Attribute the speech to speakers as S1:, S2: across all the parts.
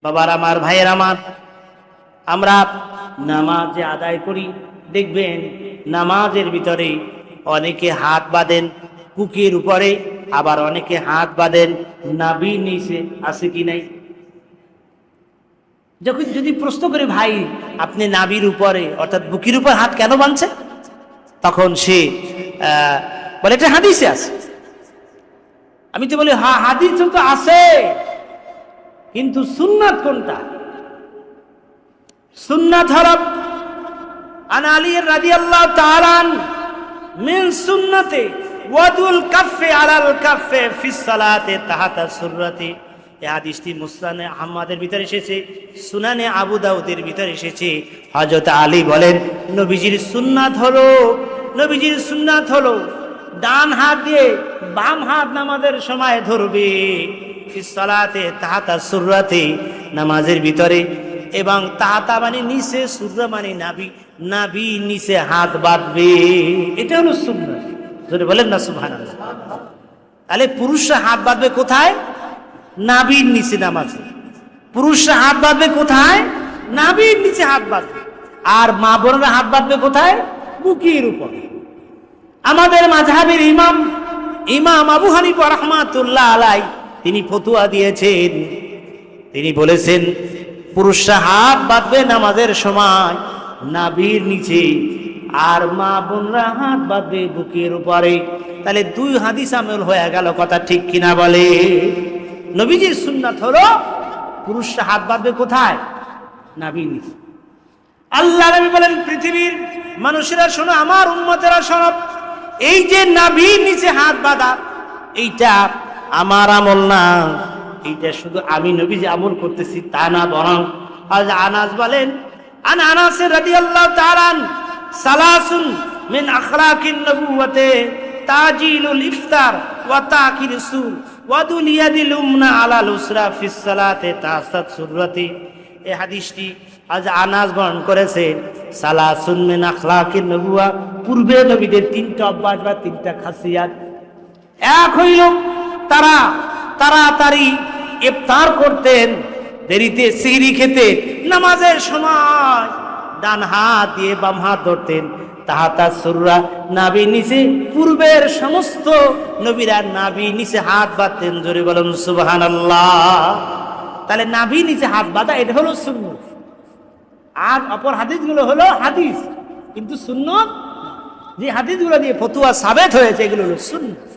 S1: বাবার আমার, ভাইয়ের আমার, আমরা নামাজ যে আদায় করি দেখবেন নামাজের ভিতরে অনেকে হাত বাঁধেন বুকের উপরে, আবার অনেকে হাত বাঁধেন নাভির নিচে। আছে কি নাই? যখন যদি প্রশ্ন করে ভাই আপনি নাভির উপরে অর্থাৎ বুকের উপর হাত কেন বাঁধছে, তখন সে বলে এটা হাদিসে আছে। আমি তো বলি হ্যাঁ হাদিস তো আছে, কিন্তু সুন্নাত কোনটা? সুন্নাত হলো আন আলী রাদিয়াল্লাহু তাআলা মিন সুন্নতি ওয়াদুল কাফে আলাল কাফে ফিস সালাতে তাহাতা সুররাতি। এই হাদিসটি মুসনাদে আহমদের ভিতরে এসেছে, সুনানে আবু দাউদের ভিতরে এসেছে। হযরত আলী বলেন নবীজির সুন্নাত হলো ডান হাত দিয়ে বাম হাত নামাজের সময় ধরবে, ফিস সালাতে তাহাতা সুররাতি, নামাজের ভিতরে, এবং তাহাতা মানে নিচে, সুররা মানে নাভি, নাভি নিচে হাত বাঁধবে। এটা হলো সুন্নাত। যদি বলেন না সুবহানাল্লাহ। তাহলে পুরুষরা হাত বাঁধবে কোথায়? নাভির নিচে নামাজে। পুরুষরা হাত বাঁধবে কোথায়? নাভির নিচে হাত বাঁধবে। আর মা বোনেরা হাত বাঁধবে কোথায়? বুকের উপর। আমাদের মাযহাবের ইমাম আবু হানিফা রাহমাতুল্লাহ আলাইহি তিনি ফতোয়া দিয়েছেন, তিনি বলেছেন পুরুষরা হাত বাঁধবে নামাজের সময় নাভির নিচে, আর মা বোনরা হাত বাঁধবে বুকের উপরে। তাহলে দুই হাদিস আমল হয়ে গেল, কথা ঠিক কিনা বলে? নবীজির সুন্নাত হলো পুরুষরা হাত বাঁধবে কোথায়? নাভির নিচে। আল্লাহ নবী বলেন পৃথিবীর মানুষেরা শোনো, আমার উম্মতেরা শোনো, এই যে নাভির নিচে হাত বাঁধা এইটা আমার আমল না, এইটা শুধু আমি নবীজি আমল করতেছি তা না, বরং আনাস বলেন আন আনাস রাদিয়াল্লাহু তাআলা সালাসুন মিন আখলাকিন নবুওয়াতে তাজিলুল ইফতার ওয়া তাকির সুল ওয়া দুল ইয়াদিল উমনা আলাল উসরা ফিস সালাতে তাসাত সুররাতি। এই হাদিসটি আজ আনাস বর্ণন করেছেন। সালাসুন মিন আখলাকিন নবুওয়া, পূর্বে নবীদের তিনটা অভ্যাস বা তিনটা খাসিয়াত। এক হইল তারা তাড়াতাড়ি ইফতার করতেন, দেরিতে সিহরি খেতে, নামাজের সময় ডান হাত দিয়ে বাম হাত ধরতেন, তাহাতা সুররা, নাভি নিচে। পূর্বের সমস্ত নবীরা নাভি নিচে হাত বাঁধতেন। জোরে বলুন সুবহানাল্লাহ। তাহলে নাভি নিচে হাত বাঁধা এটা হলো সুন্নাত। আর অপর হাদিসগুলো হলো হাদিস, কিন্তু সুন্নাত যে হাদিসগুলো দিয়ে ফতোয়া সাবেত হয়েছে এগুলো হলো সুন্নাত।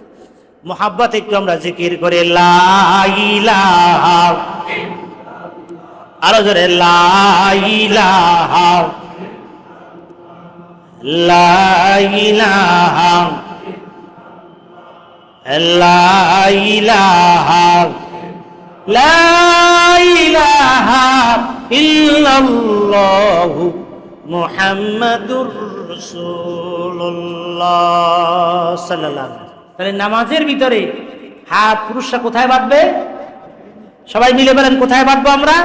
S1: মোহাব্বত একটু আমরা জিকির করে লা ইলাহা, আরো জোরে লা ইলাহা, লা ইলাহা, লা ইলাহা, লা ইলাহা ইল্লাল্লাহু মুহাম্মাদুর রাসূলুল্লাহ সাল্লাল্লাহু আলাইহি। তাহলে নামাজের ভিতরে হাত পুরুষরা কোথায় বাঁধবে? সবাই মিলে বলেন কোথায় বাঁধবো আমরা?